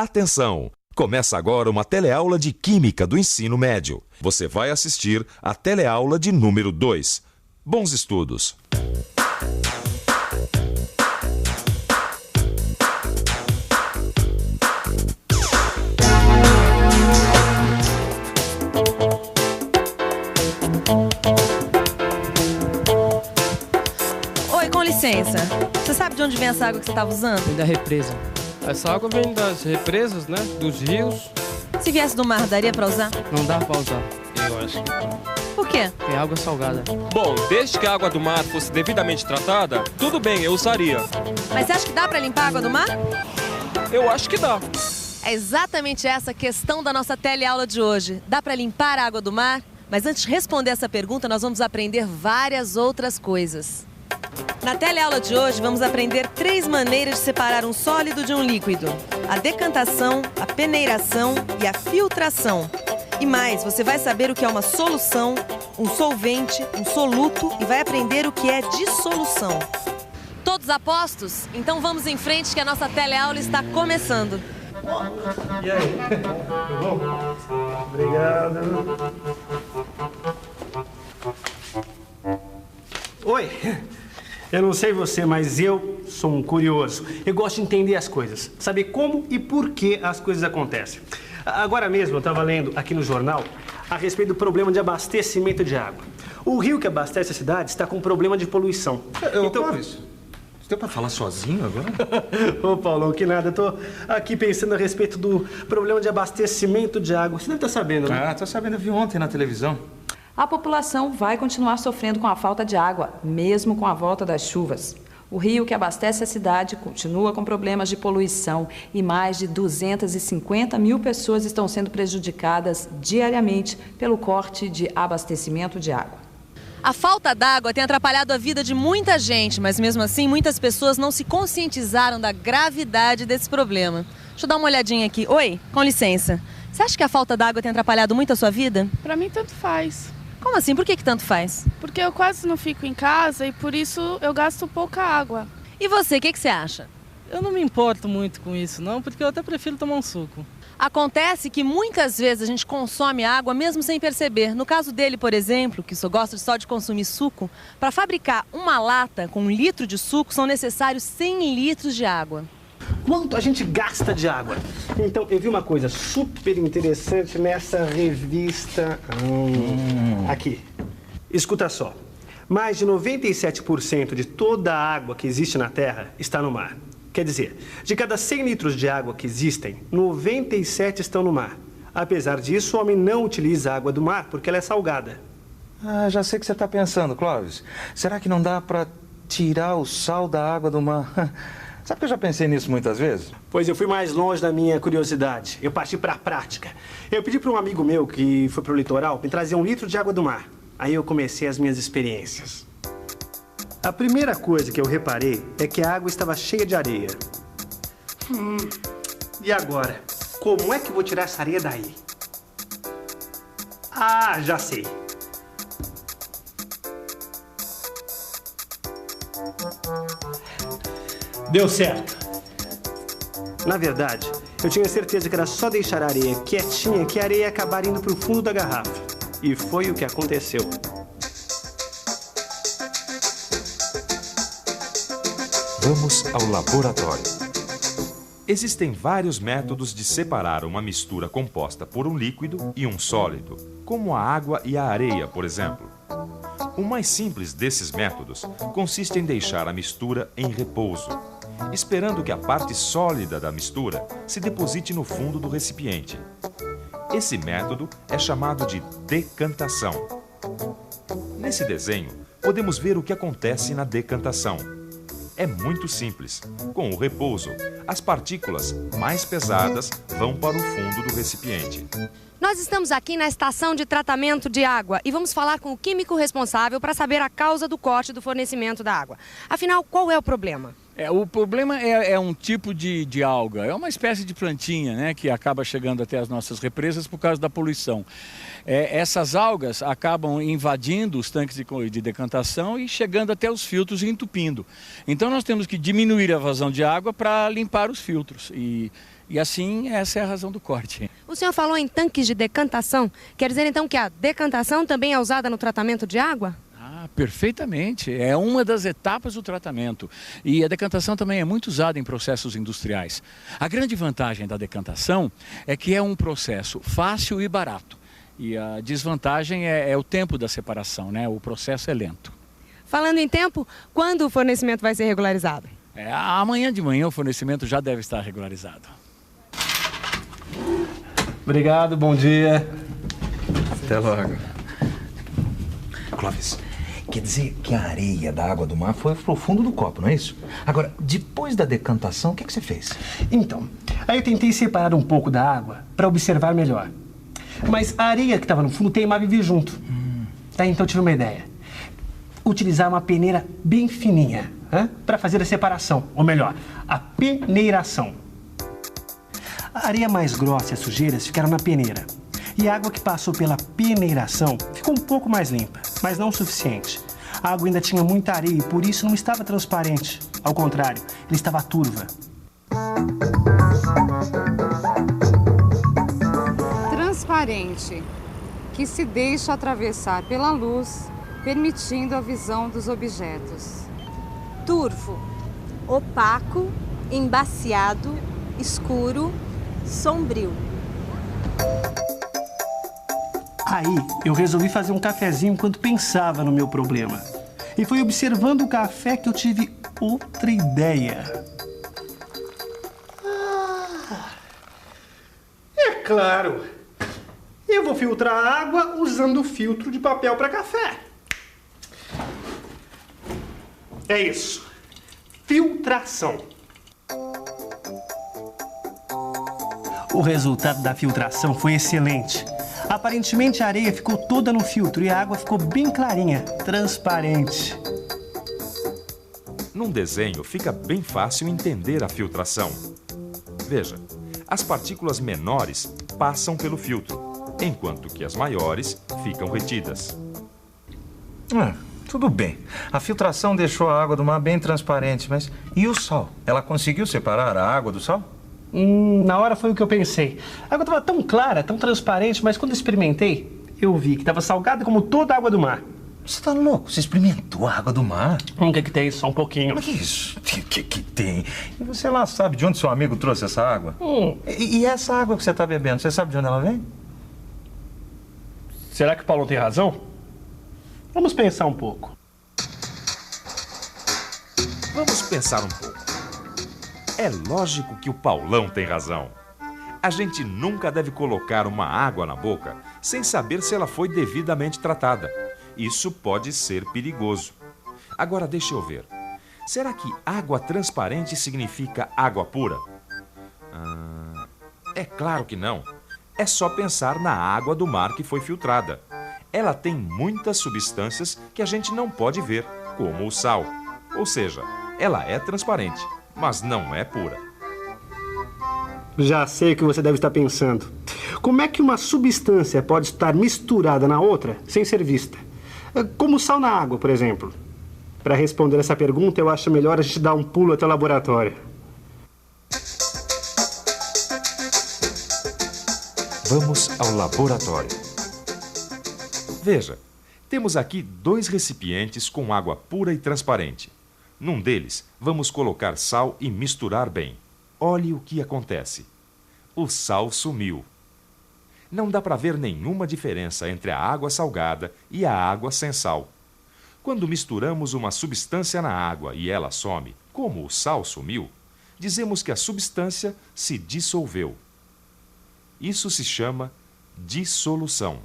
Atenção! Começa agora uma teleaula de Química do Ensino Médio. Você vai assistir a teleaula de número 2. Bons estudos! Oi, com licença. Você sabe de onde vem essa água que você estava usando? Vem da represa. Essa água vem das represas, né? Dos rios. Se viesse do mar, daria pra usar? Não dá pra usar. Eu acho que não. Por quê? É água salgada. Bom, desde que a água do mar fosse devidamente tratada, tudo bem, eu usaria. Mas você acha que dá pra limpar a água do mar? Eu acho que dá. É exatamente essa a questão da nossa teleaula de hoje. Dá pra limpar a água do mar? Mas antes de responder essa pergunta, nós vamos aprender várias outras coisas. Na teleaula de hoje, vamos aprender 3 maneiras de separar um sólido de um líquido: a decantação, a peneiração e a filtração. E mais, você vai saber o que é uma solução, um solvente, um soluto e vai aprender o que é dissolução. Todos apostos? Então vamos em frente que a nossa teleaula está começando. E aí? Tudo bom? Obrigado. Oi! Eu não sei você, mas eu sou um curioso. Eu gosto de entender as coisas, saber como e por que as coisas acontecem. Agora mesmo eu estava lendo aqui no jornal a respeito do problema de abastecimento de água. O rio que abastece a cidade está com problema de poluição. Clóvis, você deu para falar sozinho agora? Ô, Paulão, que nada. Eu tô aqui pensando a respeito do problema de abastecimento de água. Você deve estar sabendo, né? Ah, tô sabendo, eu vi ontem na televisão. A população vai continuar sofrendo com a falta de água, mesmo com a volta das chuvas. O rio que abastece a cidade continua com problemas de poluição e mais de 250 mil pessoas estão sendo prejudicadas diariamente pelo corte de abastecimento de água. A falta d'água tem atrapalhado a vida de muita gente, mas mesmo assim muitas pessoas não se conscientizaram da gravidade desse problema. Deixa eu dar uma olhadinha aqui. Oi, com licença. Você acha que a falta d'água tem atrapalhado muito a sua vida? Pra mim, tanto faz. Como assim? Por que tanto faz? Porque eu quase não fico em casa e por isso eu gasto pouca água. E você, o que você acha? Eu não me importo muito com isso, não, porque eu até prefiro tomar um suco. Acontece que muitas vezes a gente consome água mesmo sem perceber. No caso dele, por exemplo, que só gosta só de consumir suco, para fabricar uma lata com 1 litro de suco são necessários 100 litros de água. Quanto a gente gasta de água? Então, eu vi uma coisa super interessante nessa revista. Aqui. Escuta só. Mais de 97% de toda a água que existe na Terra está no mar. Quer dizer, de cada 100 litros de água que existem, 97 estão no mar. Apesar disso, o homem não utiliza a água do mar porque ela é salgada. Ah, já sei o que você está pensando, Clóvis. Será que não dá para tirar o sal da água do mar? Sabe que eu já pensei nisso muitas vezes? Pois eu fui mais longe da minha curiosidade. Eu parti para a prática. Eu pedi para um amigo meu que foi para o litoral me trazer 1 litro de água do mar. Aí eu comecei as minhas experiências. A primeira coisa que eu reparei é que a água estava cheia de areia. E agora? Como é que eu vou tirar essa areia daí? Ah, já sei. Deu certo. Na verdade, eu tinha certeza que era só deixar a areia quietinha que a areia ia acabar indo para o fundo da garrafa. E foi o que aconteceu. Vamos ao laboratório. Existem vários métodos de separar uma mistura composta por um líquido e um sólido, como a água e a areia, por exemplo. O mais simples desses métodos consiste em deixar a mistura em repouso, esperando que a parte sólida da mistura se deposite no fundo do recipiente. Esse método é chamado de decantação. Nesse desenho, podemos ver o que acontece na decantação. É muito simples. Com o repouso, as partículas mais pesadas vão para o fundo do recipiente. Nós estamos aqui na estação de tratamento de água e vamos falar com o químico responsável para saber a causa do corte do fornecimento da água. Afinal, qual é o problema? O problema é um tipo de alga, é uma espécie de plantinha, né, que acaba chegando até as nossas represas por causa da poluição. Essas algas acabam invadindo os tanques de decantação e chegando até os filtros e entupindo. Então nós temos que diminuir a vazão de água para limpar os filtros. E E assim, essa é a razão do corte. O senhor falou em tanques de decantação. Quer dizer então que a decantação também é usada no tratamento de água? Perfeitamente, é uma das etapas do tratamento e a decantação também é muito usada em processos industriais. A grande vantagem da decantação é que é um processo fácil e barato e a desvantagem é o tempo da separação, né? O processo é lento. Falando em tempo, quando o fornecimento vai ser regularizado? Amanhã de manhã o fornecimento já deve estar regularizado. Obrigado, bom dia. Até logo. Clóvis, quer dizer que a areia da água do mar foi pro fundo do copo, não é isso? Agora, depois da decantação, o que você fez? Então, aí eu tentei separar um pouco da água para observar melhor. Mas a areia que estava no fundo teimava em vir junto. Tá, então eu tive uma ideia. Utilizar uma peneira bem fininha para fazer a separação, ou melhor, a peneiração. A areia mais grossa e as sujeiras ficaram na peneira. E a água que passou pela peneiração ficou um pouco mais limpa, mas não o suficiente. A água ainda tinha muita areia e por isso não estava transparente. Ao contrário, ela estava turva. Transparente, que se deixa atravessar pela luz, permitindo a visão dos objetos. Turvo, opaco, embaciado, escuro, sombrio. Aí, eu resolvi fazer um cafezinho enquanto pensava no meu problema. E foi observando o café que eu tive outra ideia. É claro! Eu vou filtrar a água usando o filtro de papel para café. É isso. Filtração. O resultado da filtração foi excelente. Aparentemente a areia ficou toda no filtro e a água ficou bem clarinha, transparente. Num desenho fica bem fácil entender a filtração. Veja, as partículas menores passam pelo filtro, enquanto que as maiores ficam retidas. Tudo bem. A filtração deixou a água do mar bem transparente, mas e o sal? Ela conseguiu separar a água do sal? Na hora foi o que eu pensei. A água estava tão clara, tão transparente, mas quando eu experimentei, eu vi que estava salgada como toda a água do mar. Você tá louco? Você experimentou a água do mar? O que tem? Só um pouquinho. Mas que isso? O que tem? E você lá sabe de onde seu amigo trouxe essa água? E essa água que você está bebendo, você sabe de onde ela vem? Será que o Paulo tem razão? Vamos pensar um pouco. Vamos pensar um pouco. É lógico que o Paulão tem razão. A gente nunca deve colocar uma água na boca sem saber se ela foi devidamente tratada. Isso pode ser perigoso. Agora deixa eu ver. Será que água transparente significa água pura? É claro que não. É só pensar na água do mar que foi filtrada. Ela tem muitas substâncias que a gente não pode ver, como o sal. Ou seja, ela é transparente, mas não é pura. Já sei o que você deve estar pensando. Como é que uma substância pode estar misturada na outra sem ser vista? Como o sal na água, por exemplo. Para responder essa pergunta, eu acho melhor a gente dar um pulo até o laboratório. Vamos ao laboratório. Veja, temos aqui 2 recipientes com água pura e transparente. Num deles, vamos colocar sal e misturar bem. Olhe o que acontece. O sal sumiu. Não dá para ver nenhuma diferença entre a água salgada e a água sem sal. Quando misturamos uma substância na água e ela some, como o sal sumiu, dizemos que a substância se dissolveu. Isso se chama dissolução.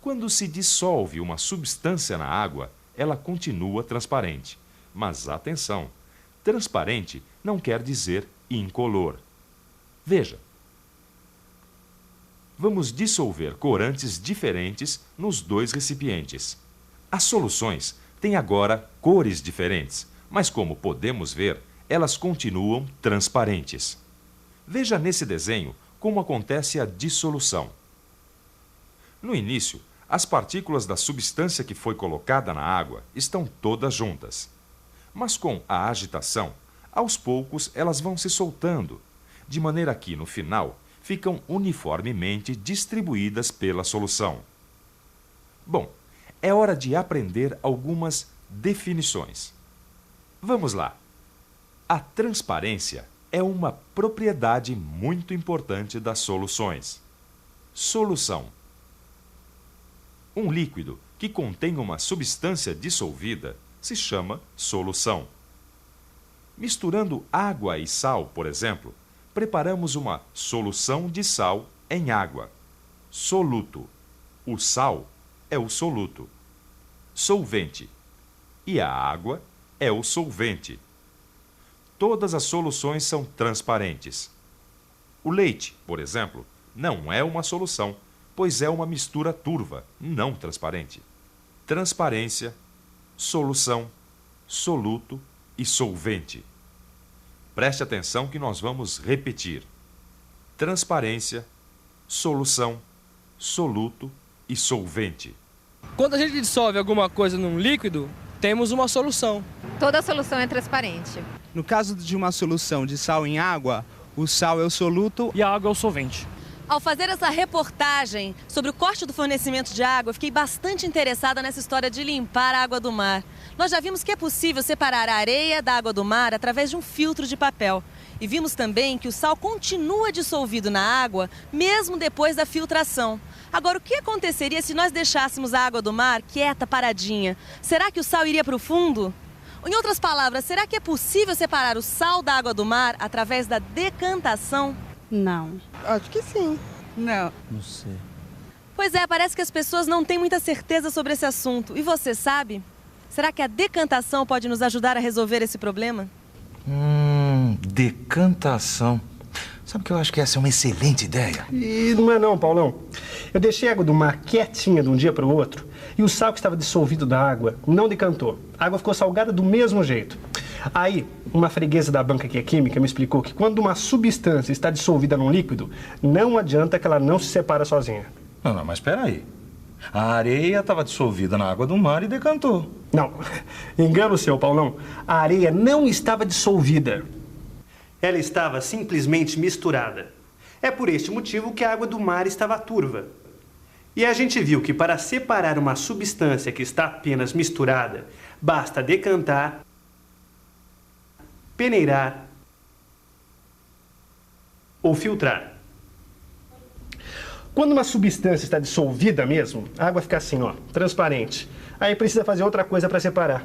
Quando se dissolve uma substância na água, ela continua transparente. Mas atenção, transparente não quer dizer incolor. Veja. Vamos dissolver corantes diferentes nos 2 recipientes. As soluções têm agora cores diferentes, mas como podemos ver, elas continuam transparentes. Veja nesse desenho como acontece a dissolução. No início, as partículas da substância que foi colocada na água estão todas juntas. Mas com a agitação, aos poucos elas vão se soltando. de maneira que, no final, ficam uniformemente distribuídas pela solução. Bom, é hora de aprender algumas definições. Vamos lá. A transparência é uma propriedade muito importante das soluções. Solução. Um líquido que contém uma substância dissolvida se chama solução. Misturando água e sal, por exemplo, preparamos uma solução de sal em água. Soluto. O sal é o soluto. Solvente. E a água é o solvente. Todas as soluções são transparentes. O leite, por exemplo, não é uma solução, pois é uma mistura turva, não transparente. Transparência, solução, soluto e solvente. Preste atenção que nós vamos repetir. Transparência, solução, soluto e solvente. Quando a gente dissolve alguma coisa num líquido, temos uma solução. Toda solução é transparente. No caso de uma solução de sal em água, o sal é o soluto e a água é o solvente. Ao fazer essa reportagem sobre o corte do fornecimento de água, eu fiquei bastante interessada nessa história de limpar a água do mar. Nós já vimos que é possível separar a areia da água do mar através de um filtro de papel. E vimos também que o sal continua dissolvido na água, mesmo depois da filtração. Agora, o que aconteceria se nós deixássemos a água do mar quieta, paradinha? Será que o sal iria para o fundo? Em outras palavras, será que é possível separar o sal da água do mar através da decantação? Não. Acho que sim. Não. Não sei. Pois é, parece que as pessoas não têm muita certeza sobre esse assunto. E você sabe? Será que a decantação pode nos ajudar a resolver esse problema? Decantação. Sabe que eu acho que essa é uma excelente ideia. E não é não, Paulão. Eu deixei a água do mar quietinha de um dia para o outro e o sal que estava dissolvido da água não decantou. A água ficou salgada do mesmo jeito. Aí, uma freguesa da banca que é química me explicou que quando uma substância está dissolvida num líquido, não adianta que ela não se separa sozinha. Não, mas espera aí. A areia estava dissolvida na água do mar e decantou. Não, engano seu, Paulão. A areia não estava dissolvida. Ela estava simplesmente misturada. É por este motivo que a água do mar estava turva. E a gente viu que para separar uma substância que está apenas misturada, basta decantar, peneirar ou filtrar. Quando uma substância está dissolvida mesmo, a água fica assim, ó, transparente. Aí precisa fazer outra coisa para separar.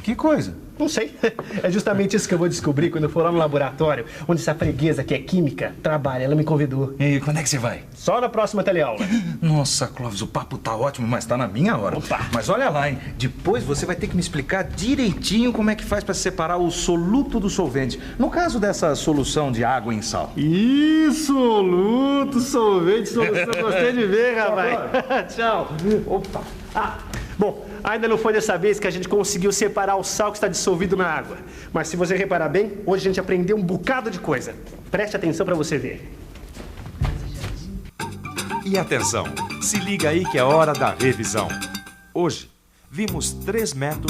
Que coisa? Não sei. É justamente isso que eu vou descobrir quando eu for lá no laboratório, onde essa freguesa que é química trabalha. Ela me convidou. E quando é que você vai? Só na próxima teleaula. Nossa, Clóvis, o papo tá ótimo, mas tá na minha hora. Opa. Mas olha lá, hein? Depois você vai ter que me explicar direitinho como é que faz para separar o soluto do solvente. No caso dessa solução de água em sal. Isso, soluto, solvente, solução. Gostei de ver, rapaz. Tchau. Opa. Bom, ainda não foi dessa vez que a gente conseguiu separar o sal que está dissolvido na água. Mas se você reparar bem, hoje a gente aprendeu um bocado de coisa. Preste atenção para você ver. E atenção, se liga aí que é hora da revisão. Hoje, vimos 3 métodos